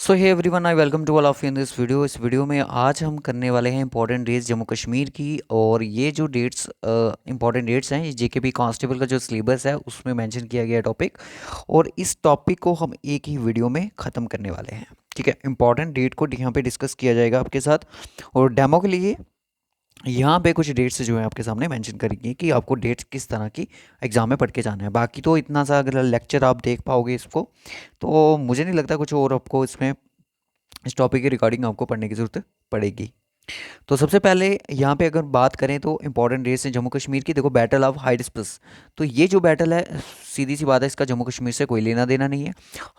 So hey everyone, I welcome to all of you in this video. इस video में आज हम करने वाले हैं इंपॉर्टेंट डेट्स जम्मू कश्मीर की। और ये जो डेट्स इंपॉर्टेंट डेट्स हैं, ये जेकेपी कांस्टेबल का जो सिलेबस है उसमें मेंशन किया गया टॉपिक। और इस टॉपिक को हम एक ही वीडियो में ख़त्म करने वाले हैं। ठीक है, इंपॉर्टेंट डेट को यहाँ पे डिस्कस किया जाएगा आपके साथ। और डेमो के लिए यहाँ पे कुछ डेट्स जो है आपके सामने मेंशन करेंगे कि आपको डेट्स किस तरह की एग्ज़ाम में पढ़ के जाना है। बाकी तो इतना सा अगर लेक्चर आप देख पाओगे इसको, तो मुझे नहीं लगता कुछ और आपको इसमें इस टॉपिक के रिगार्डिंग आपको पढ़ने की ज़रूरत पड़ेगी। तो सबसे पहले यहाँ पे अगर बात करें तो इंपॉर्टेंट डेट्स हैं जम्मू कश्मीर की। देखो, बैटल ऑफ हाइडिस्पस, तो ये जो बैटल है, सीधी सी बात है, इसका जम्मू कश्मीर से कोई लेना देना नहीं है।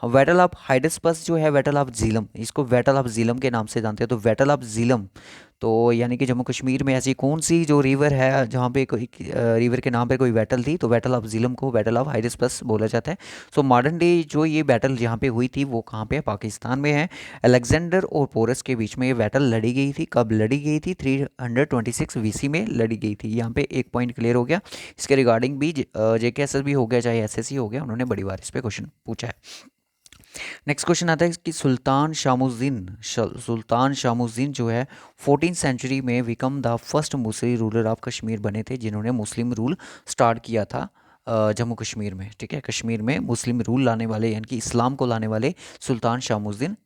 बैटल ऑफ हाइडिस्पस जो है, बैटल ऑफ झीलम, इसको बैटल ऑफ झीलम के नाम से जानते हैं। तो बैटल ऑफ झीलम, तो यानी कि जम्मू कश्मीर में ऐसी कौन सी जो रिवर है जहाँ पे कोई रिवर के नाम पे कोई बैटल थी, तो बैटल ऑफ झीलम को बैटल ऑफ हाइडिस्पस बोला जाता है। सो मॉडर्न डे जो ये बैटल जहाँ पे हुई थी वो कहाँ पे है? पाकिस्तान में है। अलेक्जेंडर और पोरस के बीच में ये बैटल लड़ी गई थी। कब लड़ी गई थी? 326 वीसी में लड़ी गई थी। यहाँ पे एक पॉइंट क्लियर हो गया। इसके रिगार्डिंग भी जेकेएसएस भी हो गया, चाहे एसएससी हो गया, उन्होंने बड़ी बार इस पे क्वेश्चन पूछा है। नेक्स्ट क्वेश्चन आता है कि सुल्तान शामुद्दीन जो है 14th सेंचुरी में become the first Muslim ruler of Kashmir बने थे, जिन्होंने मुस्लिम रूल स्टार्ट किया था जम्मू कश्मीर में। ठीक है, कश्मीर में मुस्लिम रूल लाने वाले यानी कि इस्लाम को लाने वाले सुल्तान शामुद्दीन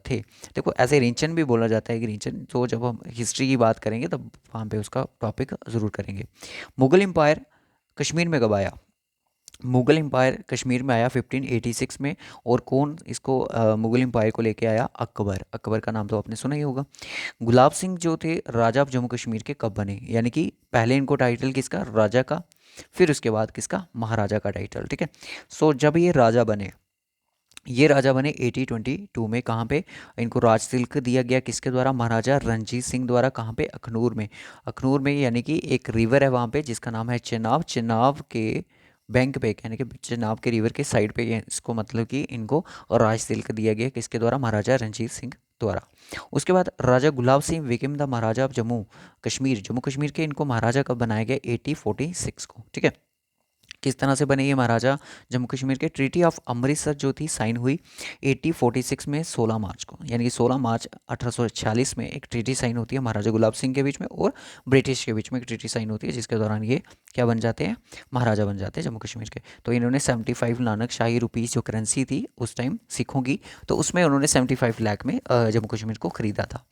थे। देखो, ऐसे रिंचन भी बोला जाता है कि रिंचन, तो जब हम हिस्ट्री की बात करेंगे तब वहाँ पे उसका टॉपिक ज़रूर करेंगे। मुगल एम्पायर कश्मीर में कब आया? मुगल एम्पायर कश्मीर में आया 1586 में। और कौन इसको मुगल एम्पायर को लेके आया? अकबर। अकबर का नाम तो आपने सुना ही होगा। गुलाब सिंह जो थे राजा ऑफ जम्मू कश्मीर के कब बने? यानी कि पहले इनको टाइटल किसका? राजा का, फिर उसके बाद किसका? महाराजा का टाइटल। ठीक है, सो जब ये राजा बने 1822 में। कहाँ पे इनको राज तिलक दिया गया? किसके द्वारा? महाराजा रणजीत सिंह द्वारा। कहाँ पे? अखनूर में। अखनूर में यानी कि एक रिवर है वहाँ पे जिसका नाम है चेनाब। चेनाब के बैंक पे, यानी कि चेनाब के रिवर के साइड पे इसको मतलब कि इनको राज तिलक दिया गया। किसके द्वारा? महाराजा रणजीत सिंह द्वारा। उसके बाद Raja Gulab Singh became the Maharaja of Jammu Kashmir. Jammu Kashmir के इनको महाराजा कब बनाया गया? 1846 को। ठीक है, किस तरह से बने ये महाराजा जम्मू कश्मीर के? ट्रीटी ऑफ अमृतसर जो थी साइन हुई 1846 में 16 मार्च को। यानी कि 16 मार्च 1846 में एक ट्रीटी साइन होती है महाराजा गुलाब सिंह के बीच में और ब्रिटिश के बीच में एक ट्रीटी साइन होती है, जिसके दौरान ये क्या बन जाते हैं? महाराजा बन जाते हैं जम्मू कश्मीर के। तो इन्होंने 75 नानक शाही रुपीज़ जो करेंसी थी उस टाइम सिखों की, तो उसमें उन्होंने 75 लाख में जम्मू कश्मीर को खरीदा था।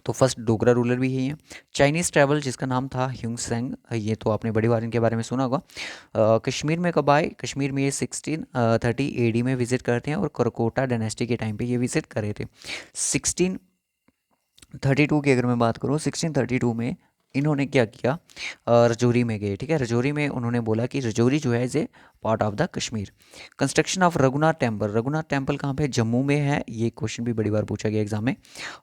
तो फर्स्ट डोगरा रूलर भी यही है। चाइनीज़ ट्रैवल जिसका नाम था ह्यूंगसेंग, ये तो आपने बड़ी बार इनके बारे में सुना होगा। कश्मीर में कब आए? कश्मीर में ये 1630 एडी में विजिट करते हैं और करकोटा डायनेस्टी के टाइम पे ये विजिट करे थे। 1632 की अगर मैं बात करूँ, 1632 में इन्होंने क्या किया? रजौरी में गए। ठीक है, रजौरी में उन्होंने बोला कि रजौरी जो है is a part of the Kashmir. Construction of Raghunath temple. Raghunath temple कहाँ पे? जम्मू में है। ये क्वेश्चन भी बड़ी बार पूछा गया एग्जाम में।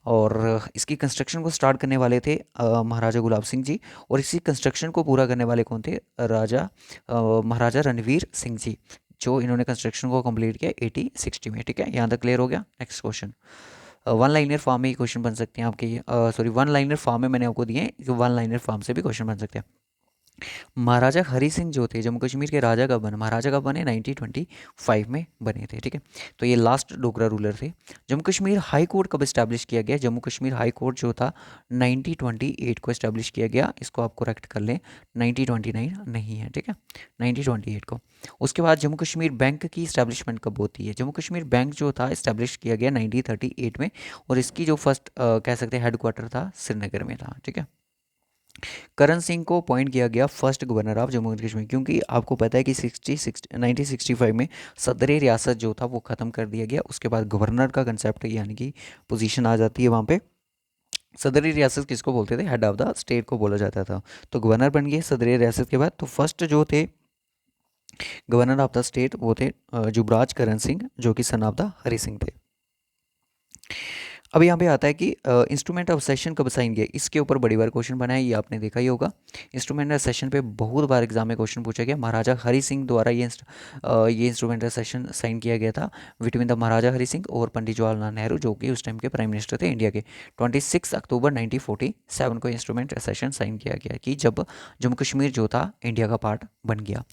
और इसकी कंस्ट्रक्शन को स्टार्ट करने वाले थे महाराजा गुलाब सिंह जी। और इसी कंस्ट्रक्शन को पूरा करने वाले कौन थे? महाराजा रणवीर सिंह जी, जो इन्होंने कंस्ट्रक्शन को कंप्लीट किया 1860 में। ठीक है, यहाँ तक क्लियर हो गया। Next question, one liner form में ही क्वेश्चन बन सकते हैं आपके। सॉरी, वन लाइनर फॉर्म में मैंने आपको दिए हैं, वन लाइनर फॉर्म से भी क्वेश्चन बन सकते हैं। महाराजा हरी सिंह जो थे जम्मू कश्मीर के राजा कब बने? महाराजा कब बने? 1925 में बने थे। ठीक है, तो ये लास्ट डोगरा रूलर थे। जम्मू कश्मीर हाई कोर्ट कब इस्टेब्लिश किया गया? जम्मू कश्मीर हाई कोर्ट जो था 1928 को इस्टेब्लिश किया गया। इसको आप करेक्ट कर लें, 1929 नहीं है। ठीक है, 1928 को। उसके बाद जम्मू कश्मीर बैंक की इस्टेब्लिशमेंट कब होती है? जम्मू कश्मीर बैंक जो था इस्टेब्लिश किया गया 1938 में। और इसकी जो फर्स्ट कह सकते हैं हेडक्वार्टर था श्रीनगर में था। ठीक है, करण सिंह को अपॉइंट किया गया first governor of Jammu and Kashmir, क्योंकि आपको पता है कि 1965 में सदर रियासत जो था वो ख़त्म कर दिया गया। उसके बाद गवर्नर का कंसेप्ट यानी कि पोजीशन आ जाती है वहाँ पे। सदरी रियासत किसको बोलते थे? हेड ऑफ द स्टेट को बोला जाता था। तो गवर्नर बन गए सदरी रियासत के बाद। तो फर्स्ट जो थे गवर्नर ऑफ द स्टेट वो थे जुबराज करण सिंह, जो कि son of the Hari Singh थे। अब यहाँ पे आता है कि इंस्ट्रूमेंट ऑफ सेशन कब साइन किया? इसके ऊपर बड़ी बार क्वेश्चन बना है, ये आपने देखा ही होगा। इंस्ट्रूमेंट ऑफ सेशन पे बहुत बार एग्जाम में क्वेश्चन पूछा गया। महाराजा हरी सिंह द्वारा ये इंस्ट्रूमेंट ऑफ सेशन साइन किया गया था बिटवीन द महाराजा हरी सिंह और पंडित जवाहरलाल नेहरू, जो कि उस टाइम के प्राइम मिनिस्टर थे इंडिया के। 26 अक्टूबर 1947 को इंस्ट्रूमेंट ऑफ सेशन साइन किया गया कि जब जम्मू कश्मीर जो था इंडिया का पार्ट बन गया।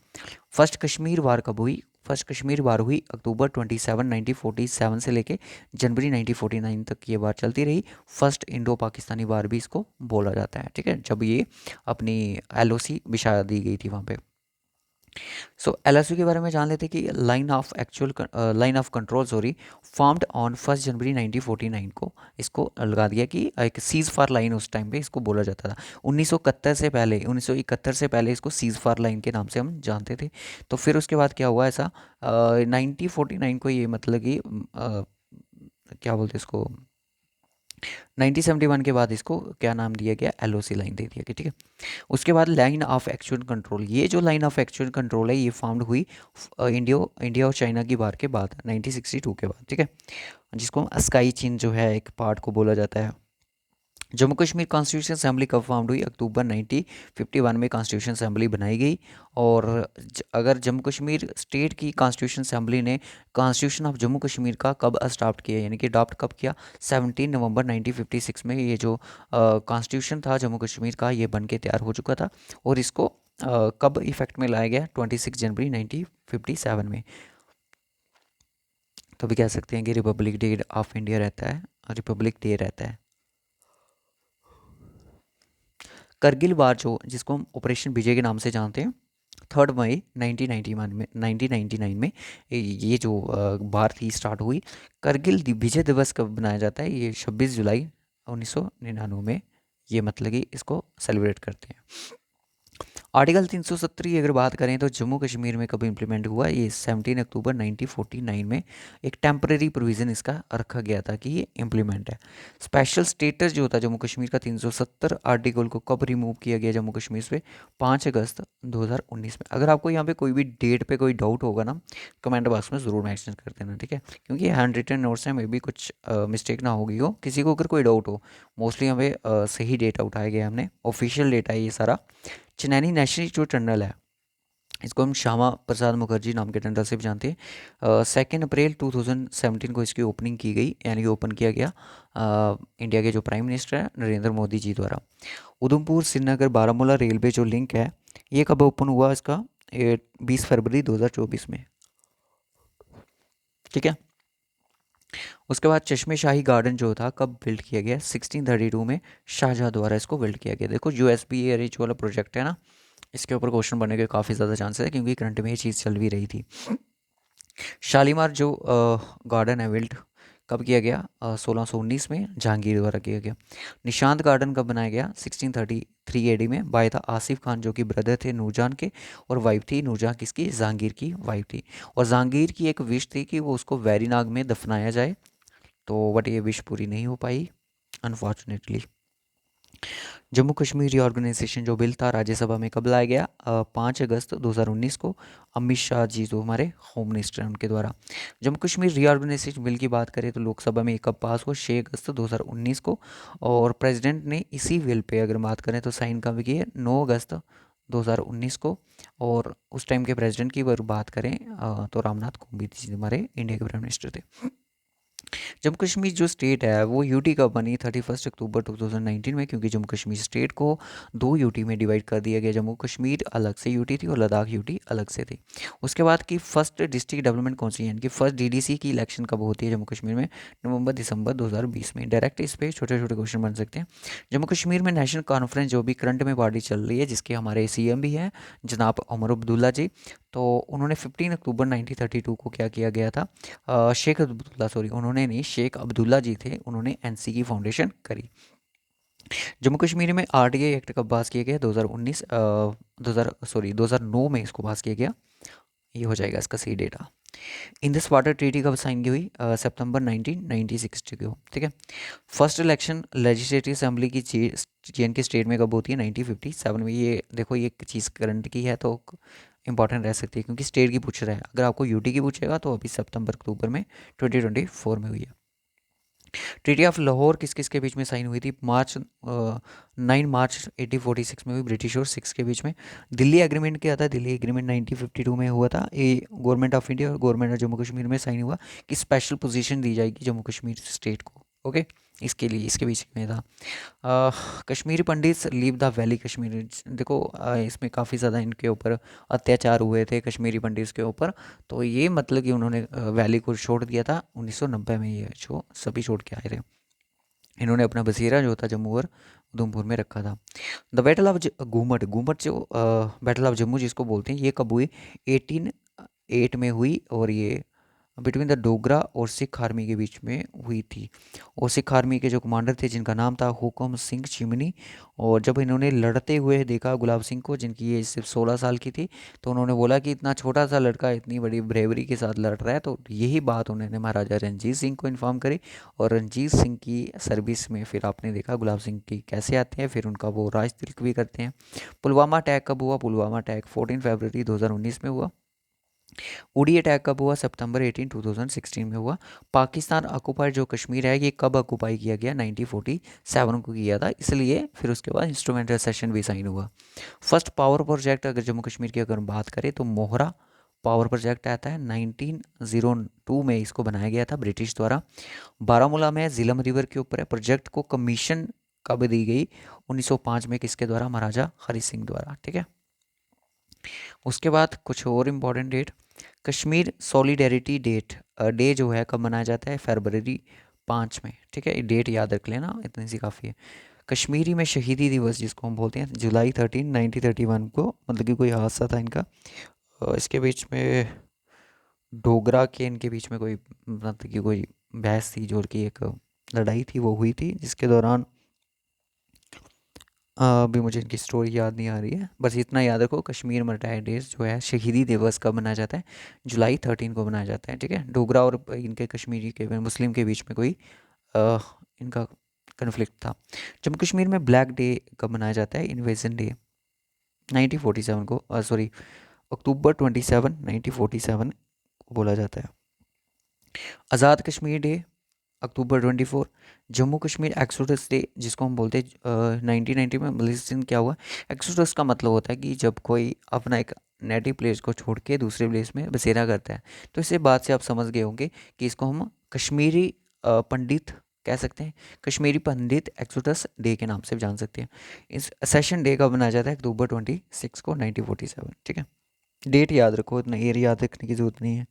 फर्स्ट कश्मीर वार कब हुई? फर्स्ट कश्मीर वार हुई अक्टूबर 27 1947 से लेके जनवरी 1949 तक ये वार चलती रही। फर्स्ट इंडो पाकिस्तानी वार भी इसको बोला जाता है, ठीक है, जब ये अपनी LOC बिछा दी गई थी वहाँ पे। सो LSU के बारे में जान लेते कि line of control formed on 1 जनवरी 1949 को इसको लगा दिया कि एक सीज फायर लाइन उस टाइम पे इसको बोला जाता था। 1971 से पहले इसको सीज फायर लाइन के नाम से हम जानते थे। तो फिर उसके बाद क्या हुआ ऐसा, 1949 को ये मतलब कि क्या बोलते इसको, 1971 के बाद इसको क्या नाम दिया गया, LOC लाइन दे दिया गया, ठीक है। उसके बाद लाइन ऑफ एक्चुअल कंट्रोल, ये जो लाइन ऑफ एक्चुअल कंट्रोल है ये फॉर्म्ड हुई इंडिया और चाइना की वार के बाद 1962 के बाद, ठीक है, जिसको स्काई चीन जो है एक पार्ट को बोला जाता है। जम्मू कश्मीर कॉन्स्टिट्यूशन असेंबली कब फाउंड हुई, अक्टूबर 1951 में कॉन्स्टिट्यूशन असेंबली बनाई गई। और अगर जम्मू कश्मीर स्टेट की कॉन्स्टिट्यूशन असेंबली ने कॉन्स्टिट्यूशन ऑफ जम्मू कश्मीर का कब अडॉप्ट किया, यानी कि अडॉप्ट कब किया, 17 नवंबर 1956 में ये जो कॉन्स्टिट्यूशन था जम्मू कश्मीर का ये बन के तैयार हो चुका था। और इसको कब इफेक्ट में लाया गया, 26 जनवरी 1957 में। तो भी कह सकते हैं कि रिपब्लिक डे ऑफ इंडिया रहता है, रिपब्लिक डे रहता है। करगिल वार जो जिसको हम ऑपरेशन विजय के नाम से जानते हैं, 3 मई 1999 में ये जो वार थी स्टार्ट हुई। करगिल विजय दिवस कब बनाया जाता है, ये 26 जुलाई 1999 में ये मतलब कि इसको सेलिब्रेट करते हैं। आर्टिकल 370 की अगर बात करें तो जम्मू कश्मीर में कब इम्प्लीमेंट हुआ, ये 17 अक्टूबर 1949 में एक टेम्परेरी प्रोविज़न इसका रखा गया था कि ये इम्प्लीमेंट है। स्पेशल स्टेटस जो होता है जम्मू कश्मीर का 370 आर्टिकल को कब रिमूव किया गया जम्मू कश्मीर से, 5 अगस्त 2019 में। अगर आपको यहाँ पे कोई भी डेट पे कोई डाउट होगा ना, कमेंट बॉक्स में ज़रूर मैंशन कर देना, ठीक है, क्योंकि हैंड रिटन नोट्स हैं, मे भी कुछ मिस्टेक ना होगी हो, किसी को अगर कोई डाउट हो। मोस्टली हमें सही डेटा उठाया गया, हमने ऑफिशियल डेटा है ये सारा। चिनैनी नेशनल जो टनल है इसको हम श्यामा प्रसाद मुखर्जी नाम के टनल से भी जानते हैं। 2 अप्रैल 2017 को इसकी ओपनिंग की गई, यानी कि ओपन किया गया इंडिया के जो प्राइम मिनिस्टर हैं नरेंद्र मोदी जी द्वारा। उधमपुर श्रीनगर बारामूला रेलवे जो लिंक है ये कब ओपन हुआ इसका, 20 फरवरी 2024 में, ठीक है। उसके बाद चश्मे शाही गार्डन जो था कब बिल्ड किया गया, 1632 में शाहजहाँ द्वारा इसको बिल्ड किया गया। देखो USBA वाला प्रोजेक्ट है ना, इसके ऊपर क्वेश्चन बनने के काफ़ी ज़्यादा चांसेस है क्योंकि करंट में ये चीज़ चल भी रही थी। शालीमार जो गार्डन है बिल्ड कब किया गया, 1619 में जहांगीर द्वारा किया गया। निशांत गार्डन कब बनाया गया, 1633 AD में बाय द आसिफ खान जो कि ब्रदर थे नूरजहां के, और वाइफ थी नूरजहां किसकी, जहांगीर की वाइफ थी। और जहांगीर की एक विश थी कि वो उसको वेरीनाग में दफनाया जाए, तो बट ये विश पूरी नहीं हो पाई अनफॉर्चुनेटली। जम्मू कश्मीर रीऑर्गेनाइजेशन जो बिल था राज्यसभा में कब लाया गया, 5 अगस्त 2019 को, अमित शाह जी जो हमारे होम मिनिस्टर हैं उनके द्वारा। जम्मू कश्मीर रीऑर्गेनाइजेशन बिल की बात करें तो लोकसभा में कब पास हुआ, 6 अगस्त 2019 को। और प्रेसिडेंट ने इसी बिल पे अगर बात करें तो साइन कब किए, 9 अगस्त 2019 को। और उस टाइम के प्रेसिडेंट की अगर बात करें तो रामनाथ कोविंद जी हमारे इंडिया के प्राइम मिनिस्टर थे। जम्मू कश्मीर जो स्टेट है वो यूटी कब बनी, 31 अक्टूबर 2019 में, क्योंकि जम्मू कश्मीर स्टेट को 2 यूटी में डिवाइड कर दिया गया। जम्मू कश्मीर अलग से यूटी थी और लद्दाख यूटी अलग से थी। उसके बाद की फर्स्ट डिस्ट्रिक्ट डेवलपमेंट कौन सी है, यानी कि फर्स्ट DDC की इलेक्शन कब होती है जम्मू कश्मीर में, नवंबर दिसंबर 2020 में। डायरेक्ट इस पर छोटे छोटे क्वेश्चन बन सकते हैं। जम्मू कश्मीर में नेशनल कॉन्फ्रेंस जो भी करंट में पार्टी चल रही है जिसके हमारे CM भी हैं जनाब उमर अब्दुल्ला जी, तो उन्होंने 15 अक्टूबर 1932 को क्या किया गया था, शेख अब्दुल्ला सॉरी उन्होंने नहीं, शेख अब्दुल्ला जी थे, उन्होंने NC की फाउंडेशन करी। जम्मू कश्मीर में RTA एक्ट कब पास किया गया, 2019 2009 में इसको पास किया गया, ये हो जाएगा इसका सही डेटा। इंडस वाटर ट्रीटी कब साइन की हुई, सितंबर 1996 को, ठीक है। फर्स्ट इलेक्शन लेजिस्लेटिव असेंबली की JNK स्टेट में कब होती है, 1957 में। ये देखो ये चीज़ करंट की है तो इंपॉर्टेंट रह सकती है क्योंकि स्टेट की पूछ रहा है। अगर आपको UT की पूछेगा तो अभी सितंबर अक्टूबर में 2024 में हुई है। ट्रीटी ऑफ लाहौर किस किस के बीच में साइन हुई थी, 9 मार्च 1846 में हुई, ब्रिटिश और सिक्स के बीच में। दिल्ली एग्रीमेंट क्या था, दिल्ली एग्रीमेंट 1952 में हुआ था। ये गवर्नमेंट ऑफ इंडिया और गवर्नमेंट ऑफ जम्मू कश्मीर में साइन हुआ कि स्पेशल पोजीशन दी जाएगी जम्मू कश्मीर स्टेट को ओके, इसके लिए इसके बीच में था। कश्मीरी पंडित लीव द वैली कश्मीर। देखो इसमें काफ़ी ज़्यादा इनके ऊपर अत्याचार हुए थे कश्मीरी पंडित के ऊपर, तो ये मतलब कि उन्होंने वैली को छोड़ दिया था 1990 में, ये जो सभी छोड़ के आए थे। इन्होंने अपना बसेरा जो था जम्मू और उधमपुर में रखा था। द बैटल ऑफ घूमट, घूमट जो बैटल ऑफ जम्मू जिसको बोलते हैं, ये कब हुई? 1808 में हुई, और ये बिटवीन द डोगरा और सिख आर्मी के बीच में हुई थी। और सिख आर्मी के जो कमांडर थे जिनका नाम था हुकम सिंह चिमनी, और जब इन्होंने लड़ते हुए देखा गुलाब सिंह को, जिनकी एज सिर्फ 16 साल की थी, तो उन्होंने बोला कि इतना छोटा सा लड़का इतनी बड़ी ब्रेवरी के साथ लड़ रहा है। तो यही बात उन्होंने महाराजा रणजीत सिंह को इन्फॉर्म करी, और रणजीत सिंह की सर्विस में फिर आपने देखा गुलाब सिंह की कैसे आते हैं, फिर उनका वो राज तिलक भी करते हैं। पुलवामा अटैक कब हुआ? पुलवामा अटैक 14 फरवरी 2019 में हुआ। उड़ी अटैक कब हुआ? सितंबर 18 2016 में हुआ। पाकिस्तान ऑक्युपाइड जो कश्मीर है, ये कब ऑक्युपाई किया गया? 1947 को किया था, इसलिए फिर उसके बाद इंस्ट्रूमेंटल सेशन भी साइन हुआ। फर्स्ट पावर प्रोजेक्ट अगर जम्मू कश्मीर की अगर बात करें तो मोहरा पावर प्रोजेक्ट आता है 1902 में, इसको बनाया गया था ब्रिटिश द्वारा। बारामूला में झीलम रिवर के ऊपर है। प्रोजेक्ट को कमीशन कब दी गई? 1905 में, किसके द्वारा? महाराजा हरि सिंह द्वारा। ठीक है, उसके बाद कुछ और important date, Kashmir solidarity date day जो है कब मनाया जाता है? फरवरी 5 में। ठीक है, ये डेट याद रख लेना, इतनी सी काफ़ी है। कश्मीरी में शहीदी दिवस जिसको हम बोलते हैं, जुलाई 13 1931 को, मतलब कि कोई हादसा था इनका, इसके बीच में डोगरा के इनके बीच में कोई, मतलब कि कोई बहस थी, जो कि एक लड़ाई थी वो हुई थी, जिसके दौरान अभी मुझे इनकी स्टोरी याद नहीं आ रही है। बस इतना याद रखो, कश्मीर मर्टायर डेज जो है शहीदी दिवस कब मनाया जाता है? जुलाई 13 को मनाया जाता है। ठीक है, डोगरा और इनके कश्मीरी के मुस्लिम के बीच में कोई अ, इनका कन्फ्लिक्ट था। जम्मू कश्मीर में ब्लैक डे कब मनाया जाता है? इन्वेजन डे 1947 को, सॉरी अक्टूबर 27 1947 को बोला जाता है। Azad Kashmir day October 24। Jammu Kashmir exodus day जिसको हम बोलते हैं 1990 में, मतलब इस दिन क्या हुआ? एक्सोडस का मतलब होता है कि जब कोई अपना एक नेटिव प्लेस को छोड़ के दूसरे प्लेस में बसेरा करता है। तो इसी बात से आप समझ गए होंगे कि इसको हम कश्मीरी पंडित कह सकते हैं, कश्मीरी पंडित एक्सोडस डे के नाम से जान सकते हैं। इस सेशन डे का बनाया जाता है अक्टूबर 26 को 1947। ठीक है, डेट याद रखो, इतना ईयर याद रखने की जरूरत नहीं है।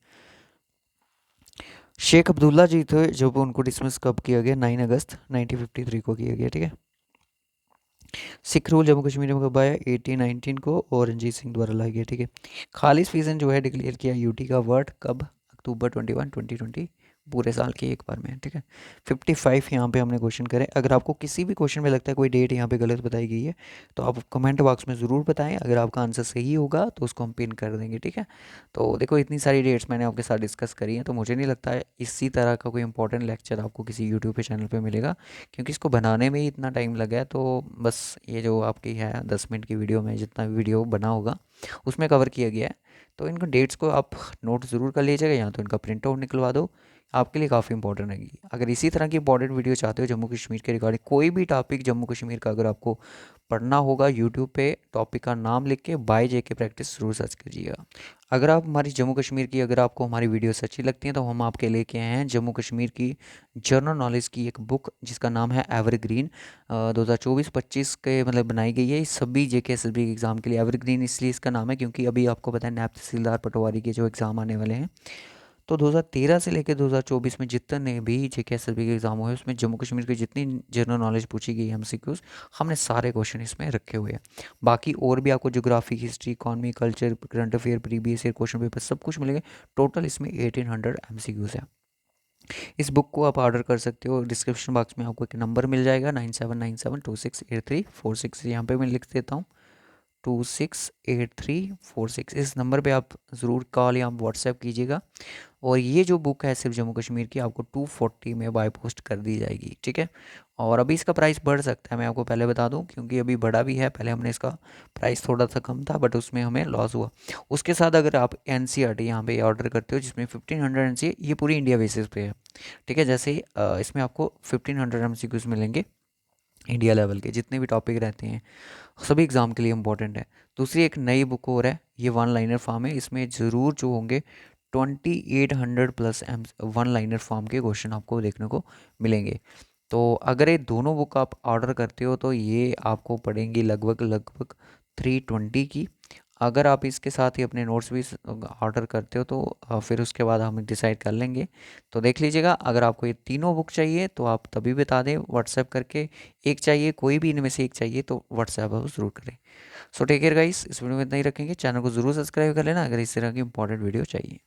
शेख अब्दुल्ला जी थे, जब उनको डिसमिस कब किया गया? 9 अगस्त 1953 को किया गया। ठीक है, सिख रूल जम्मू कश्मीर में कब आया? 1819 को, और रणजीत सिंह द्वारा लाया गया। ठीक है, खालिज फीजन जो है डिक्लेयर किया यूटी का वर्ड कब? अक्टूबर 21 2020, पूरे साल की एक बार में। ठीक है, 55 यहाँ पे हमने क्वेश्चन करे। अगर आपको किसी भी क्वेश्चन में लगता है कोई डेट यहाँ पे गलत बताई गई है, तो आप कमेंट बॉक्स में ज़रूर बताएं। अगर आपका आंसर सही होगा तो उसको हम पिन कर देंगे। ठीक है, तो देखो इतनी सारी डेट्स मैंने आपके साथ डिस्कस करी हैं, तो मुझे नहीं लगता है इसी तरह का कोई इंपॉर्टेंट लेक्चर आपको किसी यूट्यूब पे चैनल पे मिलेगा, क्योंकि इसको बनाने में ही इतना टाइम लगा है। तो बस ये जो आपकी है 10 मिनट की वीडियो में जितना भी वीडियो बना होगा उसमें कवर किया गया है। तो इनको डेट्स को आप नोट ज़रूर कर लीजिएगा, या तो इनका प्रिंट आउट निकलवा दो, आपके लिए काफ़ी इंपॉर्टेंट रहेगी। अगर इसी तरह की इंपॉर्टेंट वीडियो चाहते हो जम्मू कश्मीर के रिगार्डिंग, कोई भी टॉपिक जम्मू कश्मीर का अगर आपको पढ़ना होगा, यूट्यूब पे टॉपिक का नाम लिख के बाय जे के प्रैक्टिस ज़रूर सर्च कीजिएगा। अगर आप हमारी जम्मू कश्मीर की, अगर आपको हमारी वीडियोस अच्छी लगती हैं, तो हम आपके लेके आए हैं जम्मू कश्मीर की जनरल नॉलेज की एक बुक जिसका नाम है एवरग्रीन। 2024-25 के मतलब बनाई गई है। ये सभी जे के एस एस बी एग्ज़ाम के लिए एवरग्रीन इसलिए इसका नाम है क्योंकि अभी आपको पता है नैब तहसीलदार पटवारी के जो एग्ज़ाम आने वाले हैं, तो 2013 से लेकर 2024 में जितने भी जेकेएसएसबी के एग्ज़ाम हुए उसमें जम्मू कश्मीर की जितनी जनरल नॉलेज पूछी गई एमसीक्यूज, हमने सारे क्वेश्चन इसमें रखे हुए हैं। बाकी और भी आपको geography, history, economy, culture, current affair, previous year question paper सब कुछ मिलेंगे। टोटल इसमें 1800 एमसीक्यूज है। इस बुक को आप ऑर्डर कर सकते हो, डिस्क्रिप्शन बॉक्स में आपको एक नंबर मिल जाएगा 9797268346, यहाँ पे मैं लिख देता हूँ 268346। इस नंबर पे आप ज़रूर कॉल या व्हाट्सएप कीजिएगा। और ये जो बुक है सिर्फ जम्मू कश्मीर की, आपको 240 में बाय पोस्ट कर दी जाएगी। ठीक है, और अभी इसका प्राइस बढ़ सकता है, मैं आपको पहले बता दूं, क्योंकि अभी बढ़ा भी है। पहले हमने इसका प्राइस थोड़ा सा कम था बट उसमें हमें लॉस हुआ। उसके साथ अगर आप एन सी आर टी यहाँ पे ऑर्डर करते हो जिसमें 1500 एन सी, ये पूरी इंडिया बेसिस पे है। ठीक है, जैसे इसमें आपको 1500 एम सी क्यूज़ मिलेंगे इंडिया लेवल के, जितने भी टॉपिक रहते हैं सभी एग्ज़ाम के लिए इंपॉर्टेंट है। दूसरी एक नई बुक और है, ये वन लाइनर फॉर्म है, इसमें ज़रूर जो होंगे 2800 plus M one liner form के क्वेश्चन आपको देखने को मिलेंगे। तो अगर ये दोनों बुक आप ऑर्डर करते हो तो ये आपको पड़ेंगी लगभग लगभग 320 की। अगर आप इसके साथ ही अपने नोट्स भी ऑर्डर करते हो तो फिर उसके बाद हम डिसाइड कर लेंगे। तो देख लीजिएगा, अगर आपको ये तीनों बुक चाहिए तो आप तभी बता दें व्हाट्सएप करके। एक चाहिए, कोई भी इनमें से एक चाहिए तो व्हाट्सएप आप ज़रूर करें। सो टेक केयर गाइस, इस वीडियो में इतना ही रखेंगे। चैनल को ज़रूर सब्सक्राइब कर लेना अगर इस तरह की इंपॉर्टेंट वीडियो चाहिए।